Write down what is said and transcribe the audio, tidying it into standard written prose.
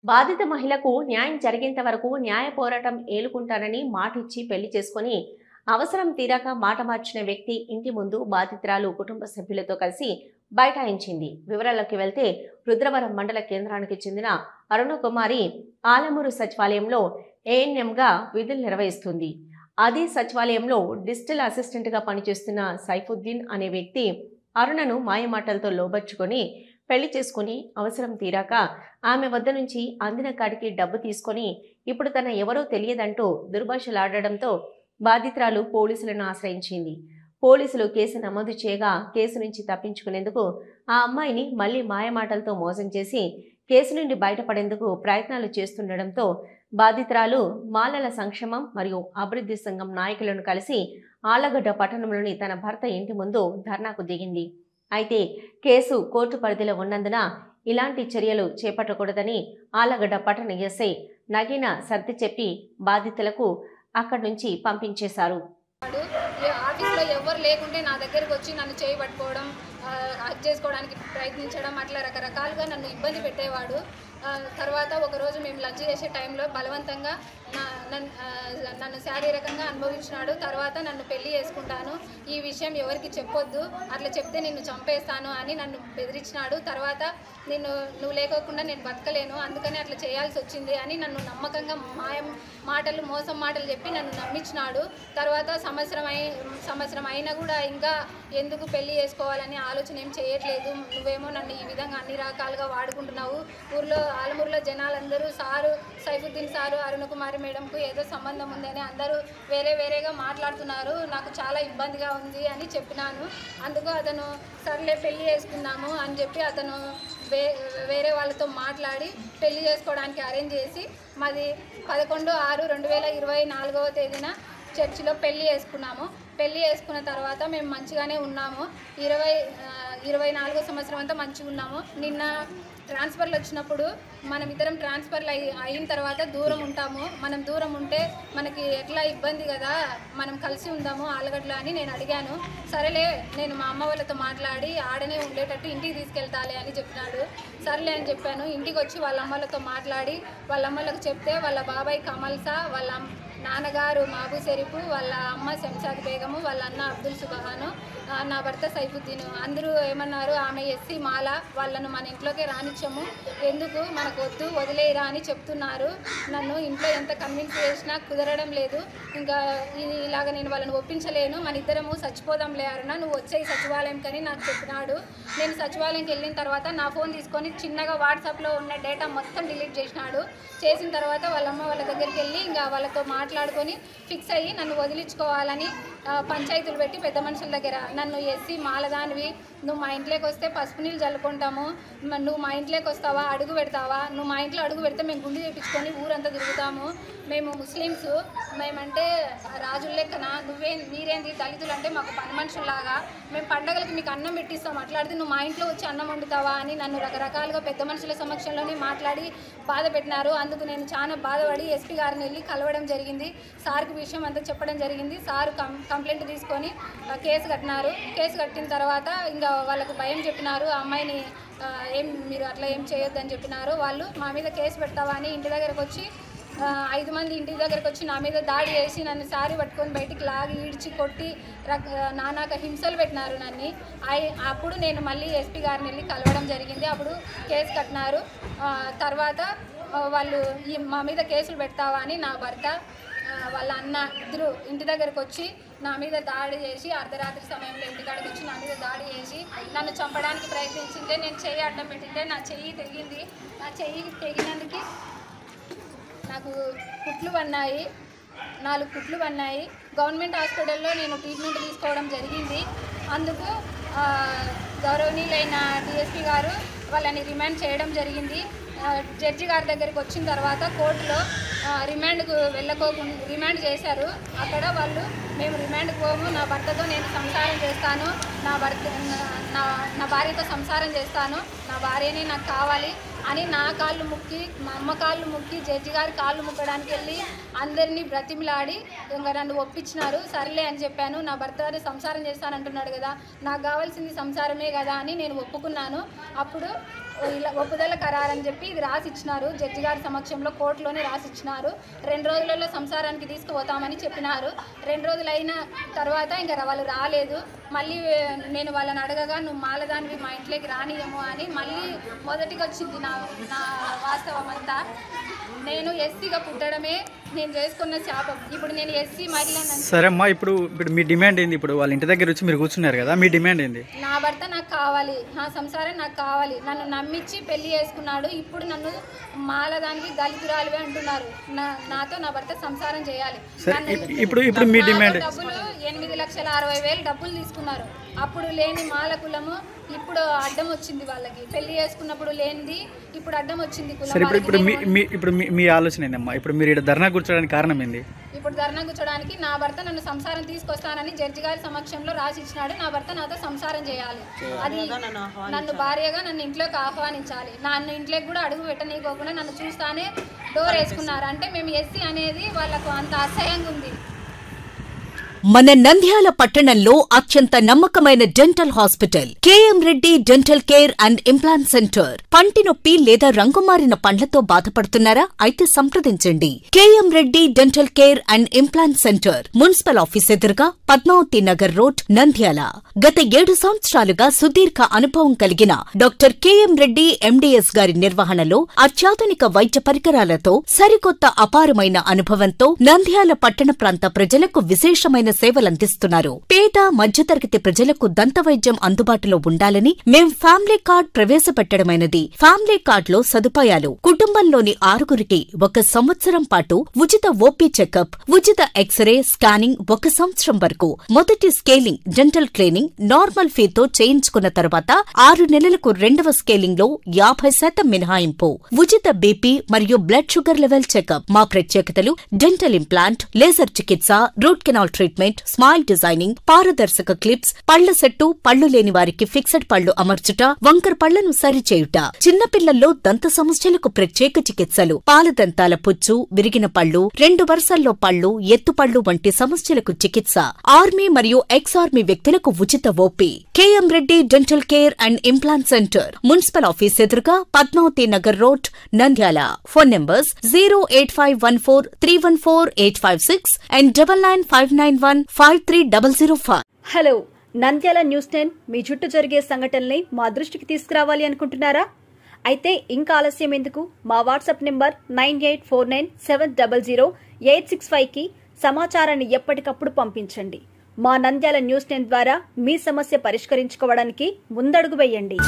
బాధిత మహిళకు న్యాయం జరిగేంత వరకు న్యాయ పోరాటం ఏలుకుంటానని మాటిచ్చి పెళ్లి చేసుకుని అవసరం తీరాక మాట మార్చిన వ్యక్తి ఇంటి ముందు బాధితురాలు కుటుంబ సభ్యులతో కలిసి బైఠాయించింది. వివరాల్లోకి వెళ్తే రుద్రవరం మండల కేంద్రానికి చెందిన అరుణకుమారి ఆలమూరు సచివాలయంలో ఏఎన్ఎంగా విధులు నిర్వహిస్తుంది. అదే సచివాలయంలో డిజిటల్ అసిస్టెంట్గా పనిచేస్తున్న సైఫుద్దీన్ అనే వ్యక్తి అరుణను మాయమాటలతో లోబర్చుకొని పెళ్లి చేసుకుని అవసరం తీరాక ఆమె వద్ద నుంచి అందిన కాడికి డబ్బు తీసుకొని ఇప్పుడు తన ఎవరో తెలియదంటూ దుర్భాషలాడడంతో బాధితురాలు పోలీసులను ఆశ్రయించింది. పోలీసులు కేసు నమోదు చేయగా కేసు నుంచి తప్పించుకునేందుకు ఆ అమ్మాయిని మళ్లీ మాయమాటలతో మోసం చేసి కేసు నుండి బయటపడేందుకు ప్రయత్నాలు చేస్తుండటంతో బాధితురాలు మాలల సంక్షేమం మరియు అభివృద్ధి సంఘం నాయకులను కలిసి ఆళ్లగడ్డ పట్టణంలోని తన భర్త ఇంటి ముందు ధర్నాకు దిగింది. అయితే కేసు కోర్టు పరిధిలో ఉన్నందున ఇలాంటి చర్యలు చేపట్టకూడదని ఆళ్లగడ్డ పట్టణ ఎస్ఐ నగీన సర్ది చెప్పి బాధితులకు అక్కడి నుంచి పంపించేశారు. ఆఫీస్లో ఎవరు లేకుంటే నా దగ్గరికి వచ్చి నన్ను చేయబట్టుకోవడం, హక్ చేసుకోవడానికి ప్రయత్నించడం, అట్లా రకరకాలుగా నన్ను ఇబ్బంది పెట్టేవాడు. తర్వాత ఒకరోజు మేము లంచ్ చేసే టైంలో బలవంతంగా నన్ను శారీరకంగా అనుభవించినాడు. తర్వాత నన్ను పెళ్లి చేసుకుంటాను, ఈ విషయం ఎవరికి చెప్పొద్దు, అట్లా చెప్తే నిన్ను చంపేస్తాను అని నన్ను బెదిరించినాడు. తర్వాత నువ్వు లేకోకుండా నేను బతకలేను, అందుకని అట్లా చేయాల్సి వచ్చింది అని నన్ను నమ్మకంగా మోసం మాటలు చెప్పి నన్ను నమ్మించినాడు. తర్వాత సంవత్సరం అయినా కూడా ఇంకా ఎందుకు పెళ్లి చేసుకోవాలని ఆలోచన ఏం చేయట్లేదు. నువ్వేమో నన్ను ఈ విధంగా అన్ని రకాలుగా వాడుకుంటున్నావు. ఆలమూరులో జనాలందరూ సైఫుద్దీన్ సారు, అరుణకుమారి మేడంకు ఏదో సంబంధం ఉందని అందరూ వేరేగా మాట్లాడుతున్నారు, నాకు చాలా ఇబ్బందిగా ఉంది అని చెప్పినాను. అందుకు అతను సర్లే పెళ్లి చేసుకుందాము అని చెప్పి అతను వేరే వాళ్ళతో మాట్లాడి పెళ్లి చేసుకోవడానికి అరేంజ్ చేసి మాది 11/6/2024 చర్చిలో పెళ్లి చేసుకున్నాము. పెళ్లి చేసుకున్న తర్వాత మేము మంచిగానే ఉన్నాము. 24వ సంవత్సరం అంతా మంచిగా ఉన్నాము. నిన్న ట్రాన్స్ఫర్లు వచ్చినప్పుడు మనమిద్దరం ట్రాన్స్ఫర్లు అయిన తర్వాత దూరం ఉంటాము, మనం దూరం ఉంటే మనకి ఎట్లా ఇబ్బంది కదా, మనం కలిసి ఉందాము ఆలగడ్డలో అని నేను అడిగాను. సరేలే నేను మా అమ్మ వాళ్ళతో మాట్లాడి ఆడనే ఉండేటట్టు ఇంటికి తీసుకెళ్తాలే అని చెప్పినాడు. సరేలే అని చెప్పాను. ఇంటికి వచ్చి వాళ్ళ అమ్మలతో మాట్లాడి వాళ్ళ అమ్మలకు చెప్తే వాళ్ళ బాబాయ్ కమల్సా, వాళ్ళ నాన్నగారు మాబు షరీఫ్, వాళ్ళ అమ్మ శంషాద్ బేగము, వాళ్ళ అన్న అబ్దుల్ సుబహాను, నా భర్త సైఫుద్దీన్ అందరూ ఏమన్నారు, ఆమె ఎస్సీ మాల, వాళ్ళను మన ఇంట్లోకే రానిచ్చము, ఎందుకు మనకు వద్దు వదిలేయరా అని చెప్తున్నారు. నన్ను ఇంట్లో ఎంత కన్విన్స్ చేసినా కుదరడం లేదు. ఇంకా ఇలాగ నేను వాళ్ళని ఒప్పించలేను, మన ఇద్దరము చచ్చిపోదాంలే అరుణ, నువ్వు వచ్చేయి సచివాలయం కని నాకు చెప్పినాడు. నేను సచివాలయంకి వెళ్ళిన తర్వాత నా ఫోన్ తీసుకొని చిన్నగా వాట్సాప్లో ఉన్న డేటా మొత్తం డిలీట్ చేసినాడు. చేసిన తర్వాత వాళ్ళ అమ్మ వాళ్ళ దగ్గరికి వెళ్ళి ఇంకా వాళ్ళతో మాట్లాడుకొని ఫిక్స్ అయ్యి నన్ను వదిలించుకోవాలని పంచాయతీలు పెట్టి పెద్ద మనుషుల దగ్గర, నన్ను ఎస్సీ మాలదానివి, నువ్వు మా ఇంట్లోకి వస్తే పసుపు నీళ్ళు చల్లుకుంటాము, నువ్వు మా ఇంట్లోకి వస్తావా, అడుగు పెడతావా, నువ్వు మా ఇంట్లో అడుగు పెడితే మేము గుండు చేయించుకొని ఊరంతా తిరుగుతాము, మేము ముస్లిమ్స్, మేమంటే రాజుల లెక్కన, మీరేంది దళితులు అంటే మాకు పని మనుషుల్లాగా, మేము పండగలకి మీకు అన్నం పెట్టిస్తాం, అట్లాడితే నువ్వు మా ఇంట్లో వచ్చి అన్నం వండుతావా అని నన్ను రకరకాలుగా పెద్ద మనుషుల సమక్షంలోనే మాట్లాడి బాధ పెట్టినారు. అందుకు నేను చాలా బాధపడి ఎస్పీ గారిని వెళ్ళి కలవడం జరిగింది. సార్కి విషయం అంతా చెప్పడం జరిగింది. సారు కంప్లైంట్ తీసుకొని కేసు కట్టినారు. కేసు కట్టిన తర్వాత ఇంకా వాళ్ళకు భయం చెప్పినారు, ఆ అమ్మాయిని మీరు అట్లా ఏం చేయొద్దని చెప్పినారు. వాళ్ళు మా మీద కేసు పెడతావా అని ఇంటి దగ్గరకు వచ్చి 5 మంది ఇంటి దగ్గరకు వచ్చి నా మీద దాడి చేసి నన్ను సారీ పట్టుకొని బయటికి లాగి ఈడ్చి కొట్టి నానాక హింసలు పెట్టినారు నన్ను. అప్పుడు నేను మళ్ళీ ఎస్పీ గారిని వెళ్ళి కలవడం జరిగింది. అప్పుడు కేసు కట్టినారు. తర్వాత వాళ్ళు మా మీద కేసులు పెడతావా అని నా భర్త వాళ్ళ అన్న ఇద్దరు ఇంటి దగ్గరకు వచ్చి నా మీద దాడి చేసి అర్ధరాత్రి సమయంలో ఇంటికాడికి వచ్చి నా మీద దాడి చేసి నన్ను చంపడానికి ప్రయత్నించింటే నేను చెయ్యి అడ్డం పెట్టింటే నా చెయ్యి తెగింది. నా చెయ్యి తెగినందుకు నాకు కుట్లు పన్నాయి, 4 కుట్లు పన్నాయి. గవర్నమెంట్ హాస్పిటల్లో నేను ట్రీట్మెంట్ తీసుకోవడం జరిగింది. అందుకు గౌరవనీయులైన డిఎస్పీ గారు వాళ్ళని రిమాండ్ చేయడం జరిగింది. జడ్జి గారి దగ్గరికి వచ్చిన తర్వాత కోర్టులో రిమాండ్కు రిమాండ్ చేశారు. అక్కడ వాళ్ళు మేము రిమాండ్కి పోము, నా భర్తతో నేను సంసారం చేస్తాను, నా భార్యతో సంసారం చేస్తాను, నా భార్యనే నాకు కావాలి అని నా కాళ్ళు మొక్కి, మా అమ్మ కాళ్ళు మొక్కి, జడ్జి గారి కాళ్ళు మొక్కడానికి వెళ్ళి అందరినీ బ్రతిమిలాడి ఇంకా నన్ను ఒప్పించినారు. సర్లే అని చెప్పాను. నా భర్త సంసారం చేస్తానంటున్నాడు కదా, నాకు కావాల్సింది సంసారమే కదా అని నేను ఒప్పుకున్నాను. అప్పుడు ఇలా ఒప్పుదల ఖరారని చెప్పి ఇది రాసిచ్చినారు. జడ్జి గారి సమక్షంలో కోర్టులోనే రాసిచ్చినారు. 2 రోజులలో సంసారానికి తీసుకుపోతామని చెప్పినారు. 2 రోజులు అయిన తర్వాత ఇంకా వాళ్ళు రాలేదు. మళ్ళీ నేను వాళ్ళని అడగగా నువ్వు మాలదానివి మా ఇంట్లోకి రానియము అని మళ్ళీ మొదటికి వచ్చింది నా వాస్తవం అంతా. నేను ఎస్సీగా పుట్టడమే నేను చేసుకున్న శాపం. ఇప్పుడు నేను ఎస్సీ మహిళను. సరే అమ్మా, ఇప్పుడు మీ డిమాండ్ ఏంది? ఇప్పుడు వాళ్ళ ఇంటి దగ్గర వచ్చి మీరు కూర్చున్నారు కదా, మీ డిమాండ్ ఏంది? నా భర్త నాకు కావాలి, నా సంసారం నాకు కావాలి. నన్ను నమ్మించి పెళ్లి చేసుకున్నాడు. ఇప్పుడు నన్ను మాలదానికి దళితురాలివే అంటున్నారు. నాతో నా భర్త సంసారం చేయాలి. ఇప్పుడు మీ డిమాండ్ డబ్బులు 8,60,000 డబ్బులు తీసుకున్నారు. అప్పుడు లేని మాల కులము ఇప్పుడు అడ్డం వచ్చింది. వాళ్ళకి పెళ్లి చేసుకున్నప్పుడు లేనిది ఇప్పుడు అడ్డం వచ్చింది కులం. సరే, ఇప్పుడు మీ ఆలోచన ఏందమ్మా? ఇప్పుడు మీరు ఇక్కడ ధర్నా కూర్చోడానికి కారణం ఏంది? ఇప్పుడు ధర్నా కూర్చోడానికి నా భర్త నన్ను సంసారం తీసుకొస్తానని జడ్జి గారి సమక్షంలో రాసి ఇచ్చినాడు. నా భర్త నాతో సంసారం చేయాలి. అది నన్ను భార్యగా నన్ను ఇంట్లోకి ఆహ్వానించాలి. నన్ను ఇంట్లోకి కూడా అడుగు పెట్టనీయకోకుండా నన్ను చూస్తానే డోర్ వేసుకున్నారు. అంటే మేము ఎస్సీ అనేది వాళ్ళకు అంత అసహ్యంగా ఉంది. మన నంద్యాల పట్టణంలో అత్యంత నమ్మకమైన dental hospital KM Reddy dental care and implant centre. పంటి నొప్పి లేదా రంగుమారిన పండ్లతో బాధపడుతున్నారా? అయితే సంప్రదించండి. KM Reddy dental care and implant centre, municipal office ఎదురుగా, పద్మావతి నగర్ రోడ్, నంద్యాల. గత 7 సంవత్సరాలుగా సుదీర్ఘ అనుభవం కలిగిన డాక్టర్ కేఎం రెడ్డి ఎండీఎస్ గారి నిర్వహణలో అత్యాధునిక వైద్య పరికరాలతో సరికొత్త అపారమైన అనుభవంతో నంద్యాల పట్టణ ప్రాంత ప్రజలకు విశేషమైన సేవలందిస్తున్నారు. పేద మధ్యతరగతి ప్రజలకు దంతవైద్యం అందుబాటులో ఉండాలని మేం ఫ్యామిలీ కార్డ్ ప్రవేశపెట్టడమైనది. ఫ్యామిలీ కార్డ్ లో సదుపాయాలు: కుటుంబంలోని 6గురికి 1 సంవత్సరం పాటు ఉచిత ఓపీ చెకప్, ఉచిత ఎక్స్రే స్కానింగ్ 1 సంవత్సరం వరకు, మొదటి స్కేలింగ్ డెంటల్ క్లీనింగ్ నార్మల్ ఫీతో చేయించుకున్న తర్వాత 6 నెలలకు 2వ స్కేలింగ్ లో 50% మినహాయింపు, ఉచిత బీపీ మరియు బ్లడ్ షుగర్ లెవెల్ చెకప్. మా ప్రత్యేకతలు: డెంటల్ ఇంప్లాంట్, లేజర్ చికిత్స, root canal treatment, smile designing, పారదర్శక క్లిప్స్, పళ్ల సెట్టు, పళ్లు లేని వారికి ఫిక్సెడ్ పళ్లు అమర్చుట, వంకర పళ్లను సరిచేయుట, చిన్నపిల్లల్లో దంత సమస్యలకు ప్రత్యేక చికిత్సలు, పాలదంతాల పుచ్చు, విరిగిన పళ్లు, 2 వరుసల్లో పళ్లు, ఎత్తుపళ్లు వంటి సమస్యలకు చికిత్స, ఆర్మీ మరియు ఎక్స్ ఆర్మీ వ్యక్తులకు ఉచిత OP. KM Reddy dental care and implant centre, municipal office ఎదురుగా, Padmavati Nagar road, Nandyal. Phone numbers 08514314856 and 9959153005. Hello, Nandyal news 10 మీ చుట్టూ జరిగే సంఘటనల్ని మా దృష్టికి తీసుకురావాలి అనుకుంటున్నారా? అయితే ఇంకా ఆలస్యం ఎందుకు? మా వాట్సాప్ నెంబర్ 9849700865కి సమాచారాన్ని ఎప్పటికప్పుడు పంపించండి. మా నంద్యాల న్యూస్ 10 ద్వారా మీ సమస్య పరిష్కరించుకోవడానికి ముందడుగు వేయండి.